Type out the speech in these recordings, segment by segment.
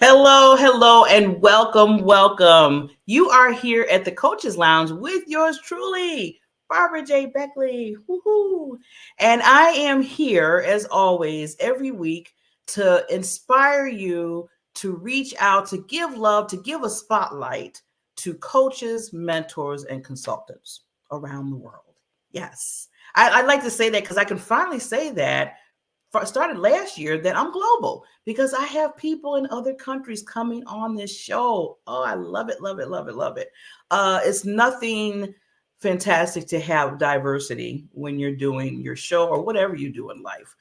Hello, hello, and welcome, welcome. You are here at the Coaches Lounge with yours truly, Barbara J. Beckley. Woohoo! And I am here, as always, every week to inspire you to reach out, to give love, to give a spotlight to coaches, mentors, and consultants around the world. Yes. I like to say that because I can finally say that started last year that I'm global because I have people in other countries coming on this show. Oh, I love it, love it, love it, love it. It's nothing fantastic to have diversity when you're doing your show or whatever you do in life.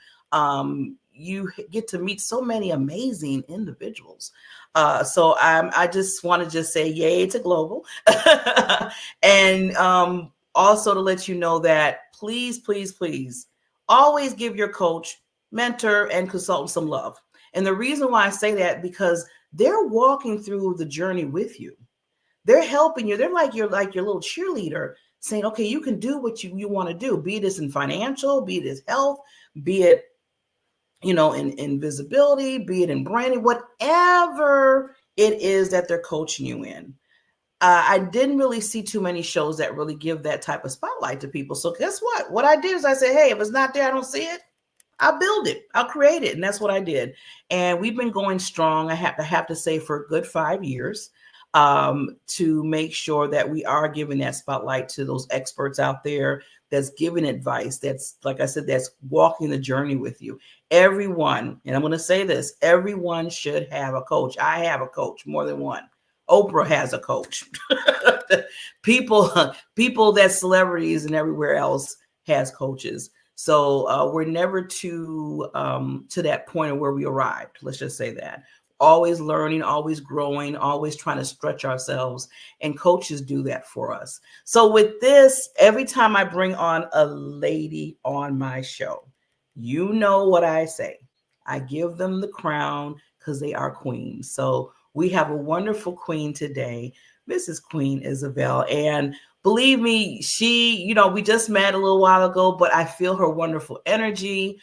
You get to meet so many amazing individuals. I just want to just say yay to global. And also to let you know that please, please, please always give your coach, mentor, and consultant some love. And the reason why I say that, because they're walking through the journey with you. They're helping you. They're like your little cheerleader saying, okay, you can do what you want to do, be it in financial, be it as health, be it, in visibility, be it in branding, whatever it is that they're coaching you in. I didn't really see too many shows that really give that type of spotlight to people. So guess what? What I did is I said, hey, if it's not there, I don't see it. I'll build it. I'll create it. And that's what I did. And we've been going strong. I have to say for a good 5 years to make sure that we are giving that spotlight to those experts out there that's giving advice. That's, like I said, that's walking the journey with you. Everyone, and I'm going to say this, everyone should have a coach. I have a coach, more than one. Oprah has a coach. people that celebrities and everywhere else has coaches. So we're never to that point of where we arrived. Let's just say that. Always learning, always growing, always trying to stretch ourselves. And coaches do that for us. So with this, every time I bring on a lady on my show, you know what I say. I give them the crown because they are queens. So we have a wonderful queen today, Mrs. Queen Isabelle. And believe me, she, we just met a little while ago, but I feel her wonderful energy.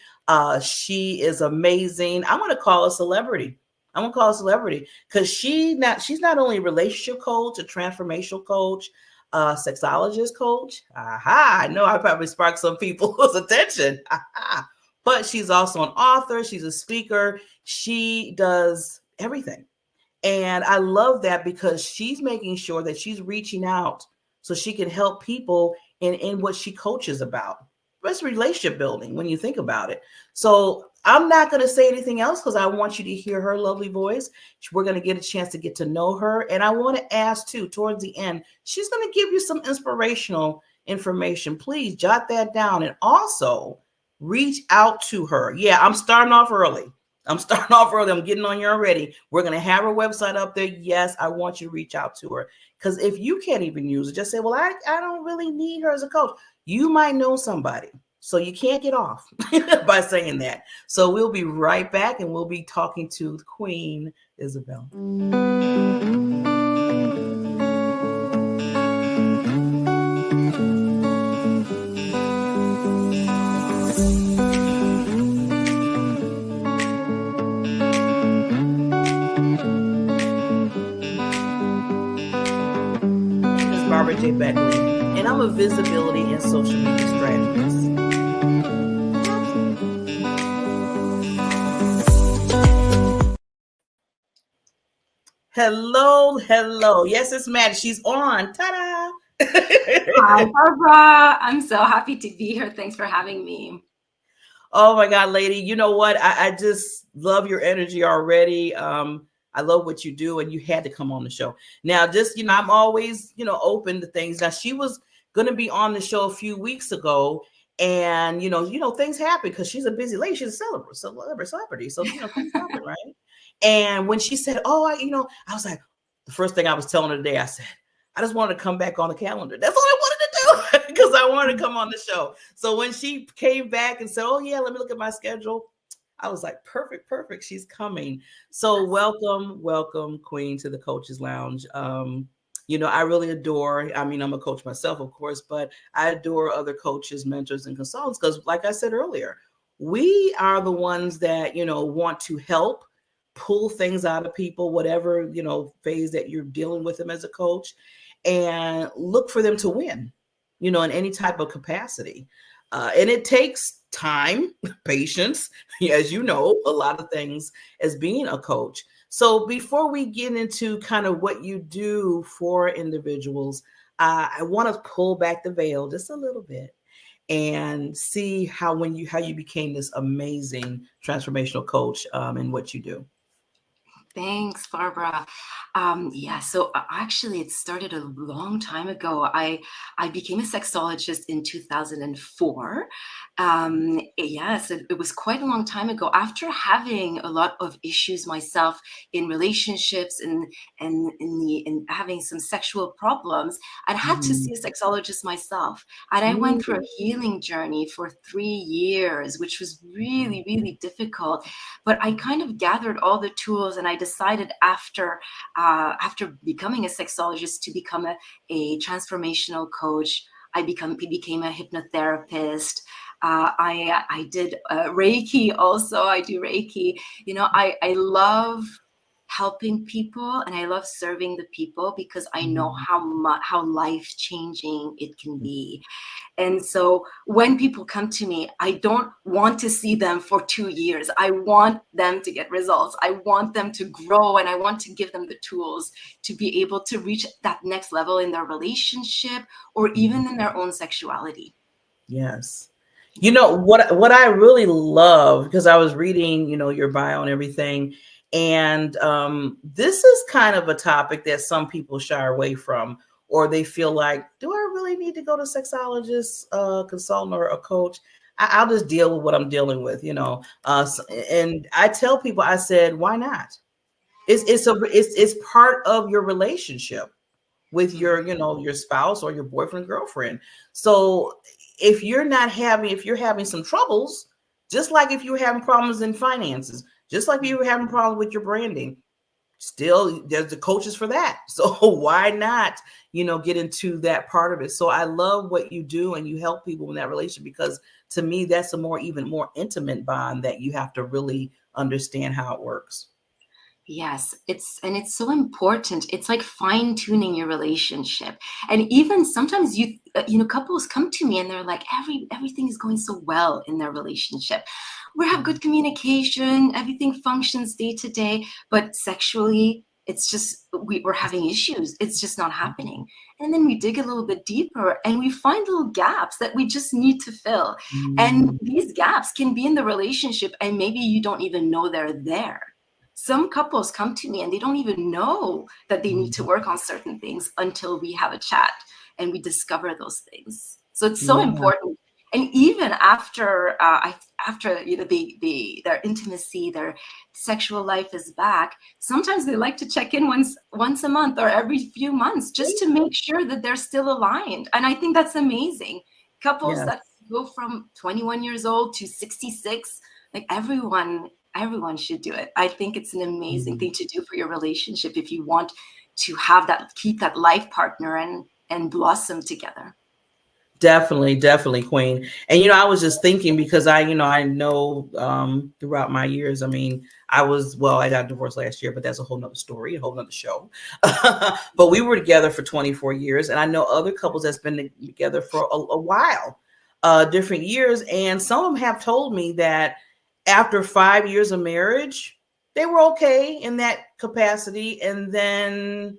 She is amazing. I'm going to call her a celebrity. I'm going to call her a celebrity because she's not only a relationship coach, a transformational coach, sexologist coach. Aha, I know I probably sparked some people's attention. Aha. But she's also an author. She's a speaker. She does everything. And I love that because she's making sure that she's reaching out so she can help people in what she coaches about. That's relationship building when you think about it. So I'm not going to say anything else because I want you to hear her lovely voice. We're going to get a chance to get to know her. And I want to ask too, towards the end, she's going to give you some inspirational information. Please jot that down and also reach out to her. Yeah, I'm starting off early. I'm getting on you already. We're going to have her website up there. Yes, I want you to reach out to her. Because if you can't even use it, just say, well, I don't really need her as a coach. You might know somebody. So you can't get off by saying that. So we'll be right back and we'll be talking to Queen Isabelle. Barbara J. Beckley, and I'm a visibility and social media strategist. Hello. Yes, it's Maddie. She's on. Ta-da! Hi, Barbara. I'm so happy to be here. Thanks for having me. Oh my God, lady. You know what? I just love your energy already. I love what you do, and you had to come on the show. Now, just, I'm always, open to things. Now, she was going to be on the show a few weeks ago, and, things happen because she's a busy lady. She's a celebrity. So, things happen, right? And when she said, oh, I was like, the first thing I was telling her today, I said, I just wanted to come back on the calendar. That's all I wanted to do because I wanted to come on the show. So when she came back and said, oh, yeah, let me look at my schedule, I was like, perfect. She's coming. So welcome, Queen, to the Coaches Lounge. I really adore, I'm a coach myself, of course, but I adore other coaches, mentors, and consultants because, like I said earlier, we are the ones that, want to help pull things out of people, whatever, phase that you're dealing with them as a coach, and look for them to win, in any type of capacity. And it takes time, patience, as you know, a lot of things as being a coach. So before we get into kind of what you do for individuals, I want to pull back the veil just a little bit and see how you became this amazing transformational coach in what you do. Thanks, Barbara. So actually, it started a long time ago. I became a sexologist in 2004. Yes, it was quite a long time ago. After having a lot of issues myself in relationships and having some sexual problems, I'd had to see a sexologist myself, and I went through a healing journey for 3 years, which was really, really difficult. But I kind of gathered all the tools, and I decided after becoming a sexologist to become a transformational coach. Became a hypnotherapist. I did Reiki also. I do Reiki. I love helping people, and I love serving the people because I know how life changing it can be. And so when people come to me, I don't want to see them for 2 years. I want them to get results. I want them to grow, and I want to give them the tools to be able to reach that next level in their relationship or even in their own sexuality. Yes. What I really love, because I was reading, your bio and everything, and this is kind of a topic that some people shy away from, or they feel like, do I really need to go to sexologist, consultant, or a coach? I'll just deal with what I'm dealing with, and I tell people, I said, why not? It's part of your relationship with your spouse or your boyfriend, girlfriend. So if you're having some troubles, just like if you were having problems in finances, just like if you were having problems with your branding, still there's the coaches for that. So why not, get into that part of it? So I love what you do, and you help people in that relationship, because to me, that's even more intimate bond that you have to really understand how it works. Yes, it's so important. It's like fine tuning your relationship. And even sometimes couples come to me and they're like, everything is going so well in their relationship. We have good communication, everything functions day to day, but sexually, it's just we're having issues. It's just not happening. And then we dig a little bit deeper and we find little gaps that we just need to fill. And these gaps can be in the relationship, and maybe you don't even know they're there. Some couples come to me and they don't even know that they need to work on certain things until we have a chat and we discover those things. So it's so important. And even after their intimacy, their sexual life is back, sometimes they like to check in once a month or every few months just to make sure that they're still aligned. And I think that's amazing. Couples that go from 21 years old to 66, like everyone should do it. I think it's an amazing thing to do for your relationship if you want to keep that life partner and blossom together. Definitely, Queen. And I was just thinking, because I know throughout my years, I got divorced last year, but that's a whole nother story, a whole nother show. But we were together for 24 years, and I know other couples that's been together for a while, different years, and some of them have told me that after 5 years of marriage, they were okay in that capacity, and then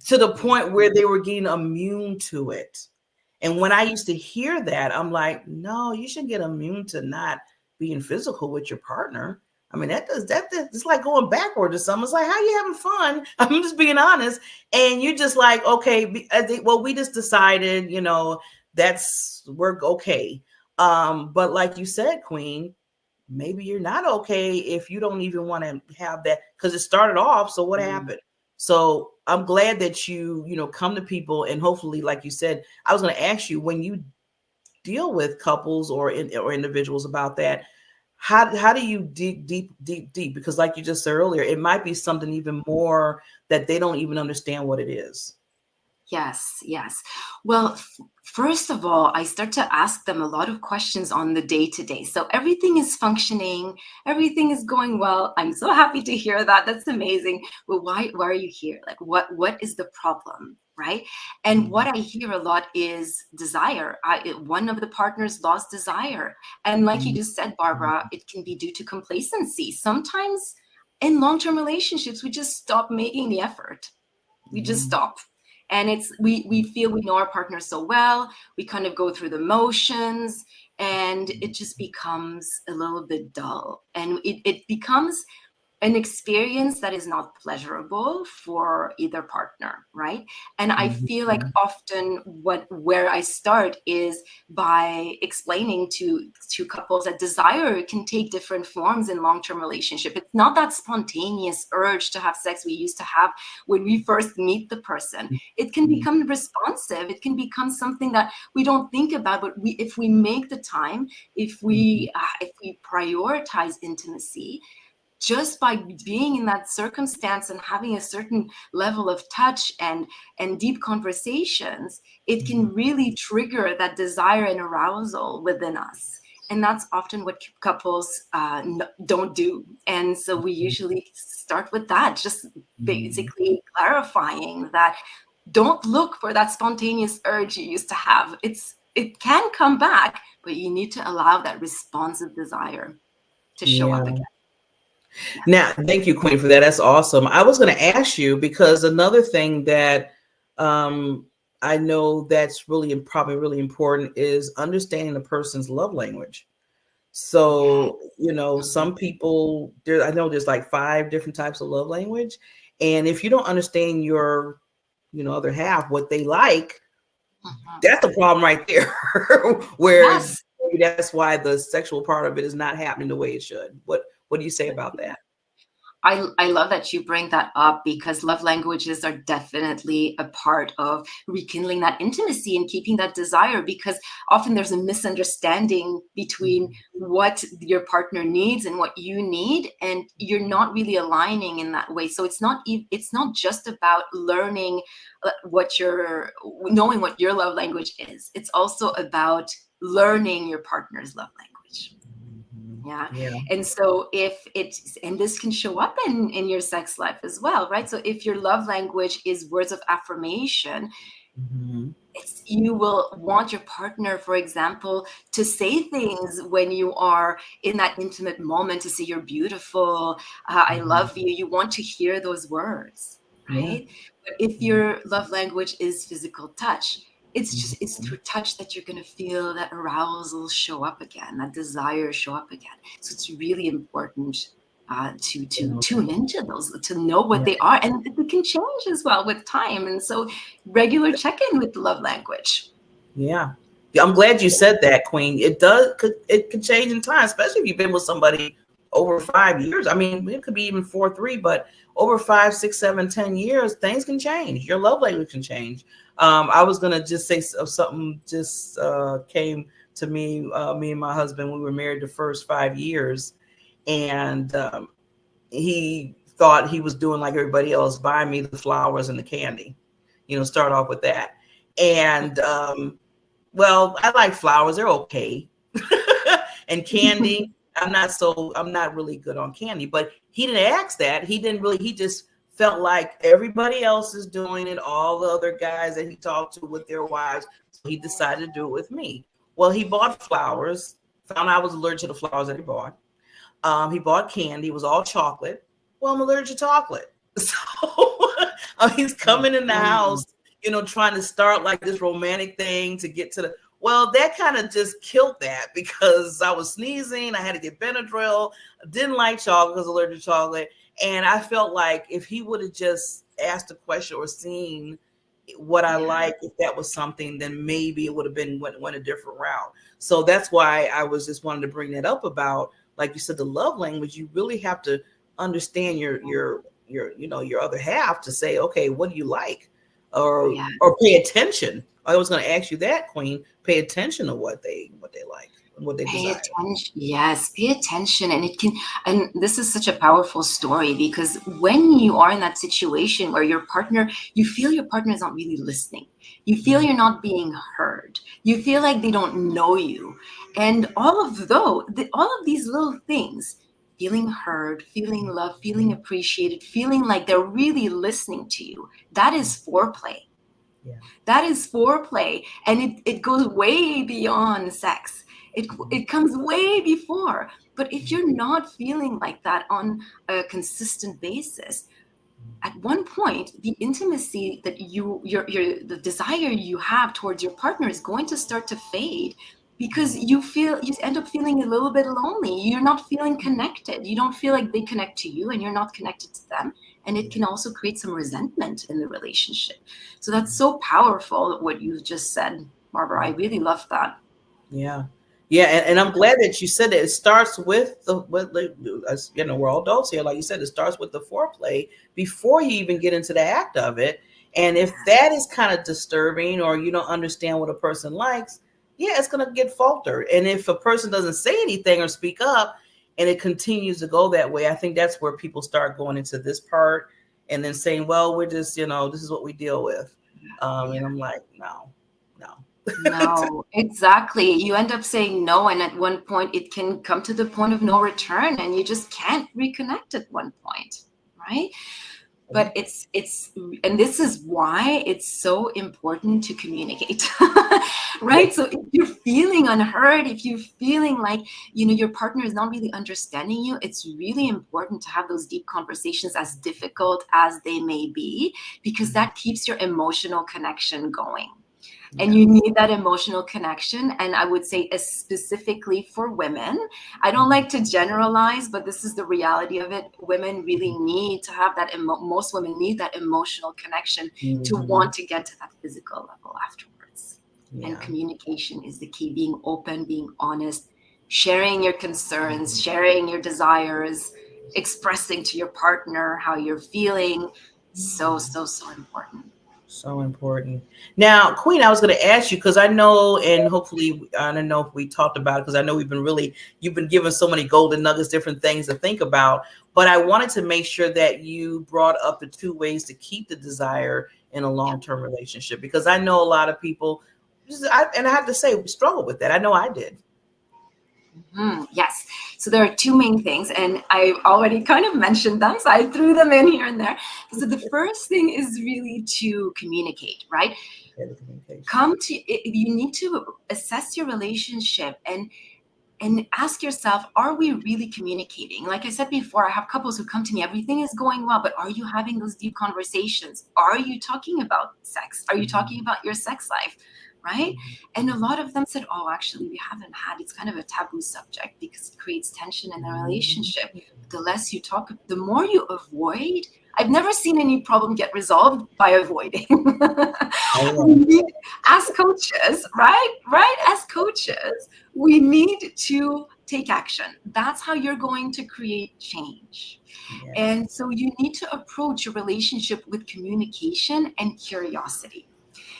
to the point where they were getting immune to it. And when I used to hear that, I'm like, no, you shouldn't get immune to not being physical with your partner. It's like going backward or something. It's like, how you having fun? I'm just being honest. And you're just like, okay, we just decided, we're okay. But like you said, Queen, maybe you're not okay if you don't even want to have that, because it started off. So what happened? So I'm glad that you come to people, and hopefully, like you said, I was going to ask you, when you deal with couples or individuals about that, how do you dig deep? Because like you just said earlier, it might be something even more that they don't even understand what it is. Yes. Well, First of all, I start to ask them a lot of questions on the day-to-day. So everything is functioning, everything is going well. I'm so happy to hear that. That's amazing. Well, why are you here? Like, what is the problem, right? And what I hear a lot is desire. One of the partners lost desire. And like you just said, Barbara, it can be due to complacency. Sometimes in long-term relationships, we just stop making the effort. We just stop. And we feel we know our partner so well, we kind of go through the motions, and it just becomes a little bit dull. And it becomes an experience that is not pleasurable for either partner, right? And I feel like often where I start is by explaining to couples that desire can take different forms in long-term relationship. It's not that spontaneous urge to have sex we used to have when we first meet the person. It can become responsive. It can become something that we don't think about, but if we make the time, if we prioritize intimacy, just by being in that circumstance and having a certain level of touch and deep conversations, it can really trigger that desire and arousal within us. And that's often what couples don't do. And so we usually start with that, just basically clarifying that don't look for that spontaneous urge you used to have. It can come back, but you need to allow that responsive desire to show up again. Now, thank you, Queen, for that. That's awesome. I was going to ask you, because another thing that I know that's probably really important is understanding the person's love language. So, some people I know there's like 5 different types of love language. And if you don't understand your, other half, what they like, that's the problem right there. Where Yes. that's why the sexual part of it is not happening the way it should. What do you say about that? I love that you bring that up, because love languages are definitely a part of rekindling that intimacy and keeping that desire, because often there's a misunderstanding between what your partner needs and what you need, and you're not really aligning in that way. So it's not just about learning knowing what your love language is. It's also about learning your partner's love language. Yeah. And so and this can show up in your sex life as well, right? So if your love language is words of affirmation, you will want your partner, for example, to say things when you are in that intimate moment, to say you're beautiful, I love you. You want to hear those words, right? But if your love language is physical touch, it's through touch that you're going to feel that arousal show up again, that desire show up again. So it's really important to tune into those, to know what they are, and it can change as well with time. And so regular check-in with the love language. Yeah, I'm glad you said that, Queen. It could change in time, especially if you've been with somebody over 5 years. I mean, it could be even 4, 3, but over 5, 6, 7, 10 years, things can change. Your love language can change. I was going to just say something just came to me. Me and my husband, we were married the first 5 years, and he thought he was doing like everybody else, buying me the flowers and the candy, start off with that. And well, I like flowers. They're okay. And candy, I'm not really good on candy, but he didn't ask that. He just felt like everybody else is doing it, all the other guys that he talked to with their wives. So he decided to do it with me. Well, he bought flowers, found I was allergic to the flowers that he bought. He bought candy, it was all chocolate. Well, I'm allergic to chocolate. So he's coming in the house, trying to start like this romantic thing to get to that kind of just killed that, because I was sneezing. I had to get Benadryl. Didn't like chocolate because allergic to chocolate. And I felt like if he would have just asked a question or seen what I like, if that was something, then maybe it would have been went a different route. So that's why I was just wanting to bring that up about, like you said, the love language. You really have to understand your other half to say, okay, what do you like? Or pay attention. I was going to ask you that, Queen. Pay attention to what they like and what they Pay desire. attention. Yes, pay attention. And this is such a powerful story, because when you are in that situation where you feel your partner is not really listening, you feel you're not being heard, you feel like they don't know you. And all of these little things, feeling heard, feeling loved, feeling appreciated, feeling like they're really listening to you, that is foreplay. Yeah. That is foreplay, and it goes way beyond sex. It comes way before. But if you're not feeling like that on a consistent basis, at one point, the intimacy that the desire you have towards your partner is going to start to fade, because you end up feeling a little bit lonely. You're not feeling connected. You don't feel like they connect to you, and you're not connected to them. And it can also create some resentment in the relationship. So that's so powerful, what you just said, Barbara. I really love that. Yeah. Yeah, and I'm glad that you said that. It starts with we're all adults here, like you said. It starts with the foreplay before you even get into the act of it. And if that is kind of disturbing, or you don't understand what a person likes, yeah, it's gonna get faltered. And if a person doesn't say anything or speak up, and it continues to go that way, I think that's where people start going into this part and then saying, "Well, we're just, this is what we deal with," and I'm like, no, no. No, exactly. You end up saying no, and at one point it can come to the point of no return, and you just can't reconnect at one point, right? But and this is why it's so important to communicate, right? So if you're feeling unheard, if you're feeling like, your partner is not really understanding you, it's really important to have those deep conversations, as difficult as they may be, because that keeps your emotional connection going. And you need that emotional connection. And I would say, specifically for women, I don't like to generalize, but this is the reality of it. Women really need to have that. Most women need that emotional connection to want to get to that physical level afterwards. Yeah. And communication is the key. Being open, being honest, sharing your concerns, sharing your desires, expressing to your partner how you're feeling. So important. So important. Now, Queen, I was going to ask you, because I know, and hopefully, I don't know if we talked about it, because I know you've been given so many golden nuggets, different things to think about. But I wanted to make sure that you brought up the 2 ways to keep the desire in a long-term relationship, because I know a lot of people, and I have to say, struggle with that. I know I did. Yes. So there are 2 main things, and I already kind of mentioned them, so I threw them in here and there. So the first thing is really to communicate, right? You need to assess your relationship and ask yourself, are we really communicating? Like I said before, I have couples who come to me, everything is going well, but are you having those deep conversations? Are you talking about sex? Are you talking about your sex life? Right? And a lot of them said, oh, actually, we haven't had, it's kind of a taboo subject because it creates tension in the relationship. The less you talk, the more you avoid. I've never seen any problem get resolved by avoiding. As coaches, right? As coaches, we need to take action. That's how you're going to create change. Yeah. And so you need to approach your relationship with communication and curiosity.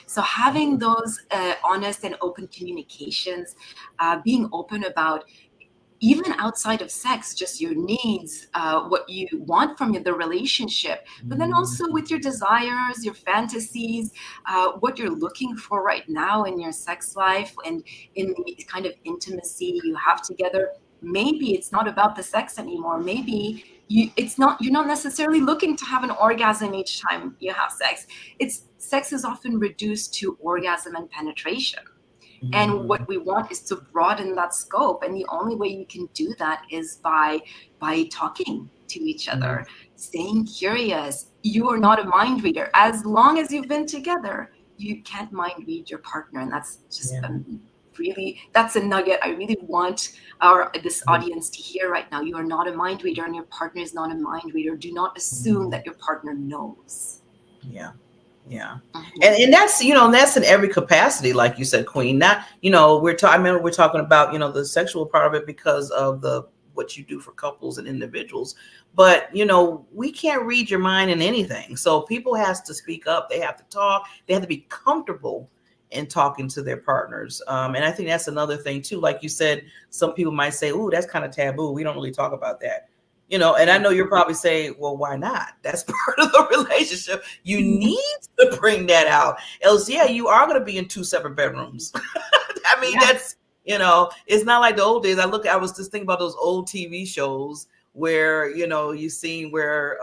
So having those honest and open communications, being open about, even outside of sex, just your needs, what you want from the relationship, but then also with your desires, your fantasies, what you're looking for right now in your sex life and in the kind of intimacy you have together. Maybe it's not about the sex anymore. Maybe you're not necessarily looking to have an orgasm each time you have sex. Sex is often reduced to orgasm and penetration. And what we want is to broaden that scope. And the only way you can do that is by talking to each other, staying curious. You are not a mind reader. As long as you've been together, you can't mind read your partner. And that's just that's a nugget I really want this audience to hear right now. You are not a mind reader, and your partner is not a mind reader. Do not assume that your partner knows. Yeah. Yeah. And that's, that's in every capacity, like you said, Queen. Not, we're talking about, the sexual part of it because of what you do for couples and individuals. But, we can't read your mind in anything. So people have to speak up. They have to talk. They have to be comfortable and talking to their partners. And I think that's another thing too. Like you said, some people might say, "Ooh, that's kind of taboo. We don't really talk about that." And I know you're probably saying, well, why not? That's part of the relationship. You need to bring that out. Else, yeah, you are going to be in 2 separate bedrooms. I mean, that's, it's not like the old days. I was just thinking about those old TV shows where, you seen where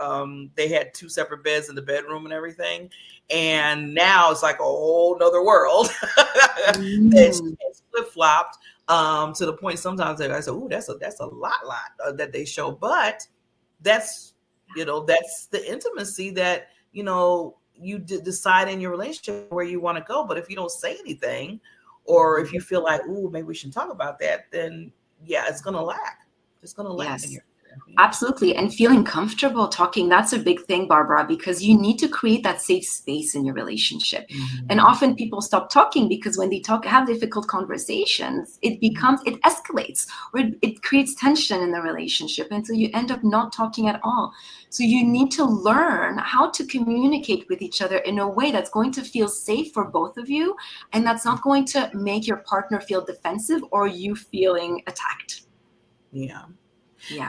they had 2 separate beds in the bedroom and everything. And now it's like a whole nother world that's flip-flopped to the point sometimes I say, "Ooh, that's a lot that they show," but that's that's the intimacy that you decide in your relationship where you want to go. But if you don't say anything, or if you feel like, "Ooh, maybe we should talk about that," then yeah, it's gonna lack. It's gonna lack in your. Absolutely. And feeling comfortable talking, that's a big thing, Barbara, because you need to create that safe space in your relationship. And often people stop talking because when they have difficult conversations, it escalates, or it creates tension in the relationship. And so you end up not talking at all. So you need to learn how to communicate with each other in a way that's going to feel safe for both of you. And that's not going to make your partner feel defensive or you feeling attacked. Yeah.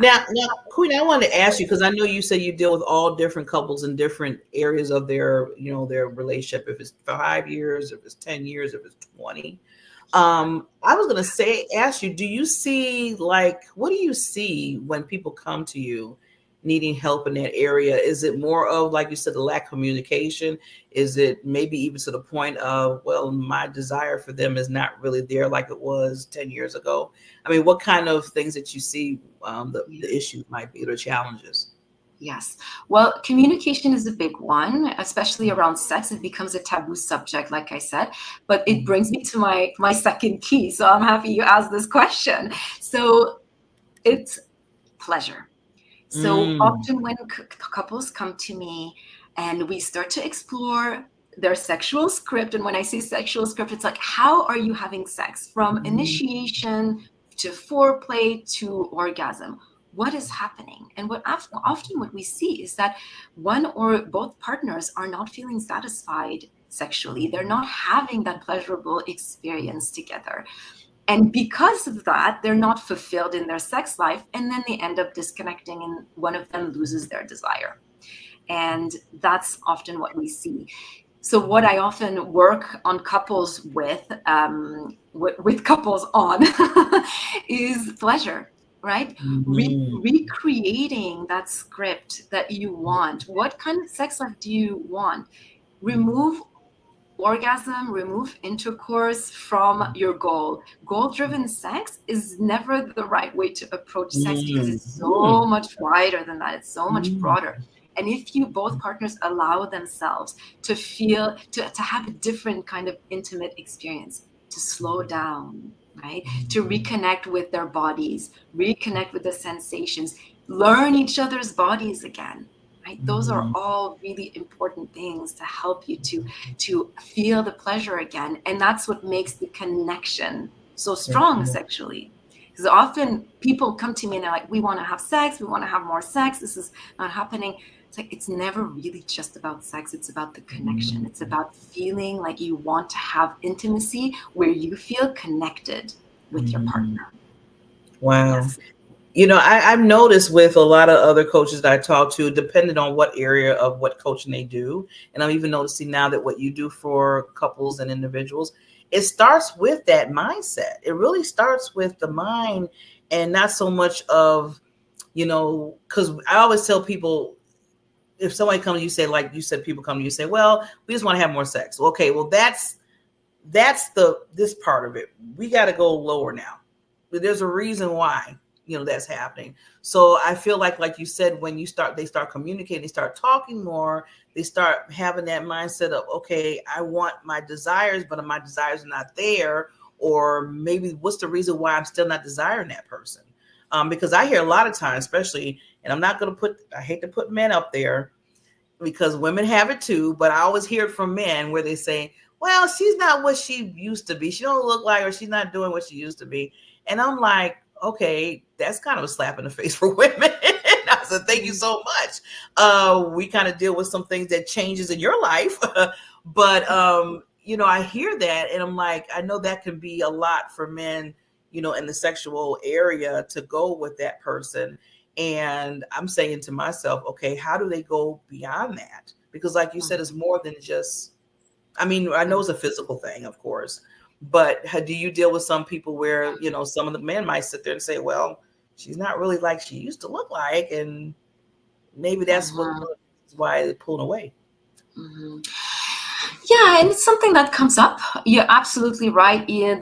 Now, Queen, I wanted to ask you, because I know you said you deal with all different couples in different areas of their relationship. If it's 5 years, if it's 10 years, if it's 20. I was going to ask you, do you see, what do you see when people come to you needing help in that area? Is it more of, like you said, the lack of communication? Is it maybe even to the point of, well, my desire for them is not really there like it was 10 years ago? I mean, what kind of things that you see the issues might be, the challenges? Yes. Well, communication is a big one, especially around sex. It becomes a taboo subject, like I said, but it brings me to my second key. So I'm happy you asked this question. So it's pleasure. So often when couples come to me and we start to explore their sexual script, and when I say sexual script, it's like, how are you having sex from initiation to foreplay to orgasm? What is happening? And often what we see is that one or both partners are not feeling satisfied sexually. They're not having that pleasurable experience together. And because of that, they're not fulfilled in their sex life. And then they end up disconnecting and one of them loses their desire. And that's often what we see. So what I often work on couples with couples on is pleasure, right? Recreating that script that you want. What kind of sex life do you want? Remove orgasm, remove intercourse from your goal. Goal-driven sex is never the right way to approach sex because it's so much wider than that. It's so much broader. And if you both partners allow themselves to feel, to have a different kind of intimate experience, to slow down, right? To reconnect with their bodies, reconnect with the sensations, learn each other's bodies again. Right? Those are all really important things to help you to feel the pleasure again. And that's what makes the connection so strong sexually. Because often people come to me and they're like, we want to have sex, we want to have more sex, this is not happening. It's like, it's never really just about sex. It's about the connection. It's about feeling like you want to have intimacy where you feel connected with your partner. Wow. Yes. I've noticed with a lot of other coaches that I talk to, depending on what area of what coaching they do, and I'm even noticing now that what you do for couples and individuals, it starts with that mindset. It really starts with the mind and not so much of, because I always tell people, if somebody comes to you, say, like you said, people come to you say, well, we just want to have more sex. Okay, well, that's this part of it. We got to go lower now. But there's a reason why that's happening. So I feel like you said, when they start communicating, they start talking more, they start having that mindset of, okay, I want my desires, but my desires are not there. Or maybe what's the reason why I'm still not desiring that person? Because I hear a lot of times, especially, and I hate to put men up there because women have it too, but I always hear it from men where they say, well, she's not what she used to be. She don't look like her. She's not doing what she used to be. And I'm like, okay, that's kind of a slap in the face for women. I said, thank you so much. We kind of deal with some things that changes in your life, but I hear that and I'm like, I know that can be a lot for men, in the sexual area to go with that person. And I'm saying to myself, okay, how do they go beyond that? Because like you said, it's more than just, I mean, I know it's a physical thing, of course, but do you deal with some people where, some of the men might sit there and say, well, she's not really like she used to look like, and maybe that's what why they're pulling away. Yeah, and it's something that comes up. You're absolutely right. Yeah,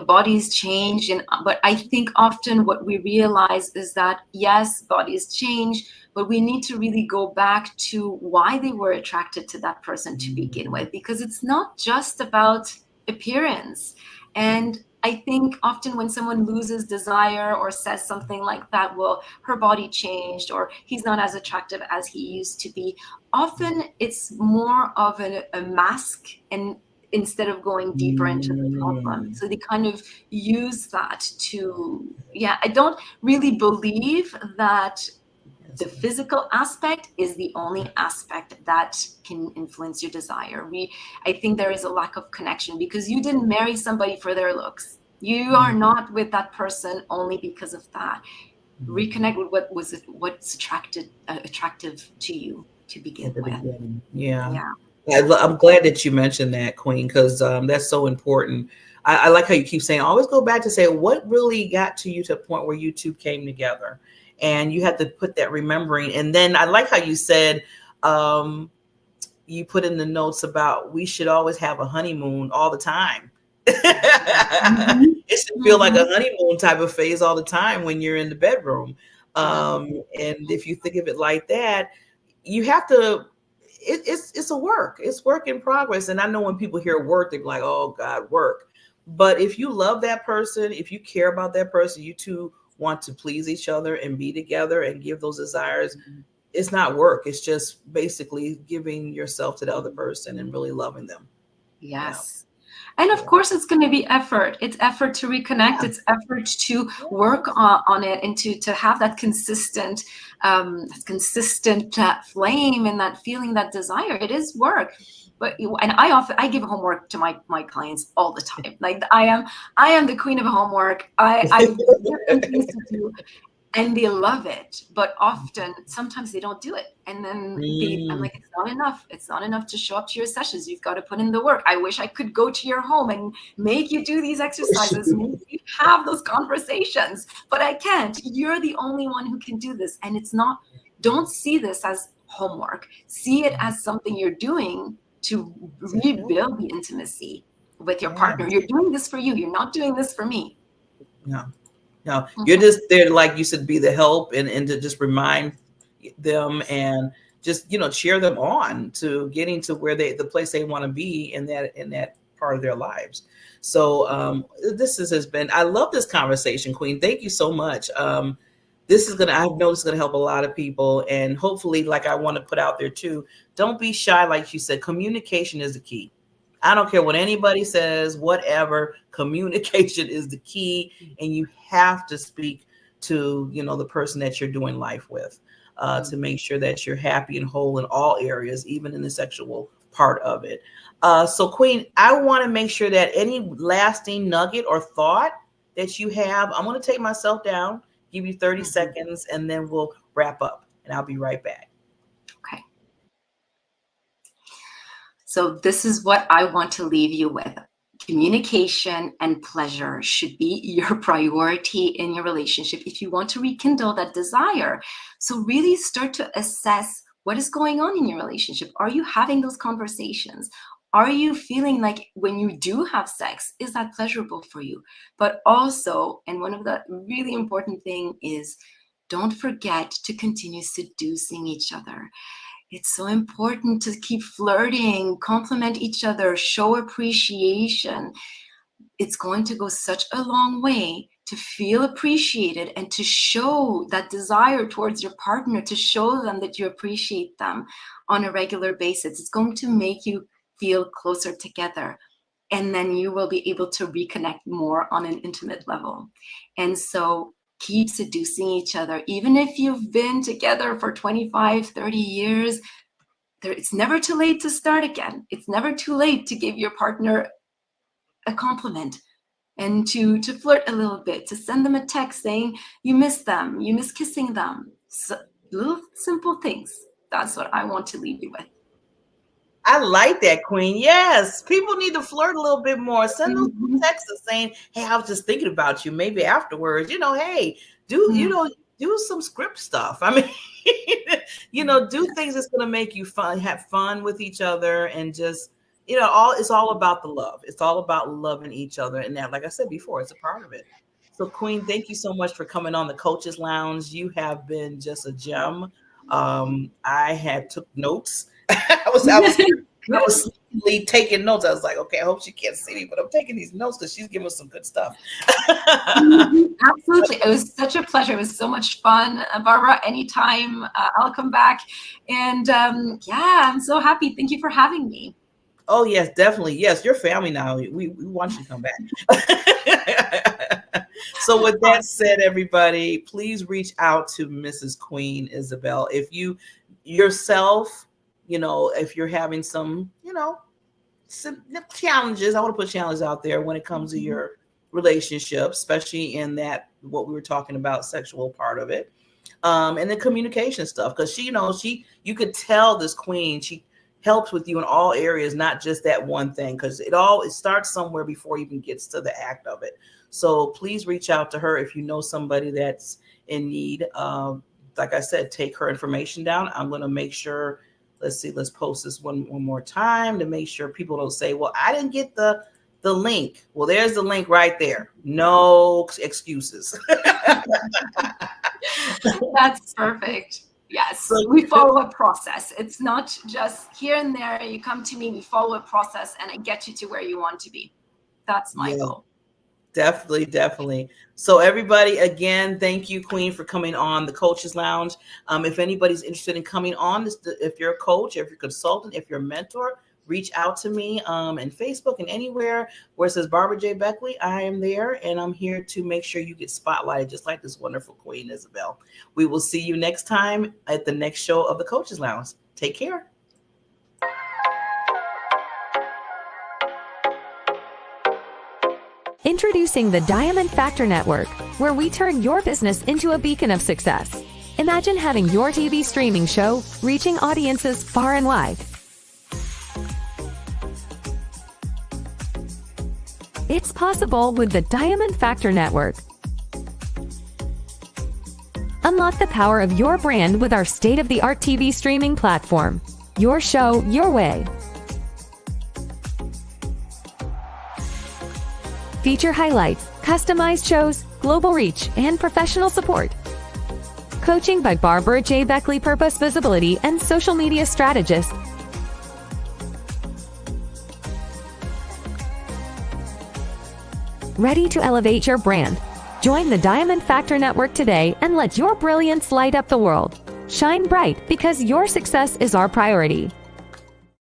bodies change, but I think often what we realize is that yes, bodies change, but we need to really go back to why they were attracted to that person to begin with, because it's not just about appearance. And I think often when someone loses desire or says something like that, well, her body changed, or he's not as attractive as he used to be, often it's more of a mask, and instead of going deeper into the problem. So they kind of use that to, I don't really believe that the physical aspect is the only aspect that can influence your desire. I think there is a lack of connection, because you didn't marry somebody for their looks. You are not with that person only because of that. Reconnect with what's attractive to you to begin with. Yeah. I'm glad that you mentioned that, Queen, because that's so important. I like how you keep saying, always go back to say what really got to you to a point where you two came together, and you had to put that remembering. And then I like how you said, you put in the notes about we should always have a honeymoon all the time. It should feel like a honeymoon type of phase all the time when you're in the bedroom. And if you think of it like that, you have to, it's a work. It's work in progress. And I know when people hear work, they're like, oh God, work. But if you love that person, if you care about that person, you two want to please each other and be together and give those desires, it's not work. It's just basically giving yourself to the other person and really loving them. Yes. And of course, it's going to be effort. It's effort to reconnect. It's effort to work on it, and to have that consistent flame and that feeling, that desire. It is work. But I give homework to my clients all the time. Like I am the queen of homework. I give them things to do, and they love it. But often, sometimes they don't do it, and then I'm like, it's not enough. It's not enough to show up to your sessions. You've got to put in the work. I wish I could go to your home and make you do these exercises, make you have those conversations, but I can't. You're the only one who can do this, and it's not. Don't see this as homework. See it as something you're doing to rebuild the intimacy with your partner. You're doing this for you. You're not doing this for me. No, you're just there to, like you said, be the help and to just remind them and just, cheer them on to getting to where the place they want to be in that part of their lives. So this has been, I love this conversation, Queen. Thank you so much. I know this is going to help a lot of people, and hopefully, like I want to put out there too, don't be shy. Like you said, communication is the key. I don't care what anybody says, whatever, communication is the key. And you have to speak to, the person that you're doing life with to make sure that you're happy and whole in all areas, even in the sexual part of it. So Queen, I want to make sure that any lasting nugget or thought that you have, I'm going to take myself down, give you 30 seconds, and then we'll wrap up, and I'll be right back. Okay. So this is what I want to leave you with. Communication and pleasure should be your priority in your relationship if you want to rekindle that desire. So really start to assess what is going on in your relationship. Are you having those conversations? Are you feeling like when you do have sex, is that pleasurable for you? But also, and one of the really important thing is, don't forget to continue seducing each other. It's so important to keep flirting, compliment each other, show appreciation. It's going to go such a long way to feel appreciated and to show that desire towards your partner, to show them that you appreciate them on a regular basis. It's going to make you feel closer together. And then you will be able to reconnect more on an intimate level. And so keep seducing each other. Even if you've been together for 25, 30 years, it's never too late to start again. It's never too late to give your partner a compliment and to flirt a little bit, to send them a text saying you miss them, you miss kissing them. So, little simple things. That's what I want to leave you with. I like that, Queen. Yes, people need to flirt a little bit more. Send those texts saying, "Hey, I was just thinking about you." Maybe afterwards, hey, do some script stuff. I mean, do things that's going to make you have fun with each other, and just it's all about the love. It's all about loving each other, and that, like I said before, it's a part of it. So, Queen, thank you so much for coming on the Coaches Lounge. You have been just a gem. I had took notes. I was taking notes. I was like, okay, I hope she can't see me, but I'm taking these notes because she's giving us some good stuff. Absolutely. It was such a pleasure. It was so much fun. Barbara, anytime, I'll come back. And I'm so happy. Thank you for having me. Oh, yes, definitely. Yes, you're family now. We want you to come back. So with that said, everybody, please reach out to Mrs. Queen Isabelle. If you yourself, if you're having some challenges, I want to put challenges out there when it comes to your relationship, especially in that, what we were talking about, sexual part of it, and the communication stuff. Because you could tell this Queen, she helps with you in all areas, not just that one thing, because it starts somewhere before it even gets to the act of it. So please reach out to her if you know somebody that's in need. Like I said, take her information down. I'm going to make sure, let's post this one more time to make sure people don't say, well, I didn't get the link. Well, there's the link right there. No excuses. That's perfect. Yes, so we follow a process. It's not just here and there. You come to me, we follow a process, and I get you to where you want to be. That's my goal. Definitely. So everybody, again, thank you, Queen, for coming on the Coaches Lounge. If anybody's interested in coming on, if you're a coach, if you're a consultant, if you're a mentor, reach out to me in Facebook and anywhere where it says Barbara J. Beckley. I am there, and I'm here to make sure you get spotlighted just like this wonderful Queen Isabelle. We will see you next time at the next show of the Coaches Lounge. Take care. Introducing the Diamond Factor Network, where we turn your business into a beacon of success. Imagine having your TV streaming show reaching audiences far and wide. It's possible with the Diamond Factor Network. Unlock the power of your brand with our state-of-the-art TV streaming platform. Your show, your way. Feature highlights, customized shows, global reach, and professional support. Coaching by Barbara J. Beckley, Purpose, Visibility, and Social Media Strategist. Ready to elevate your brand? Join the Diamond Factor Network today and let your brilliance light up the world. Shine bright because your success is our priority.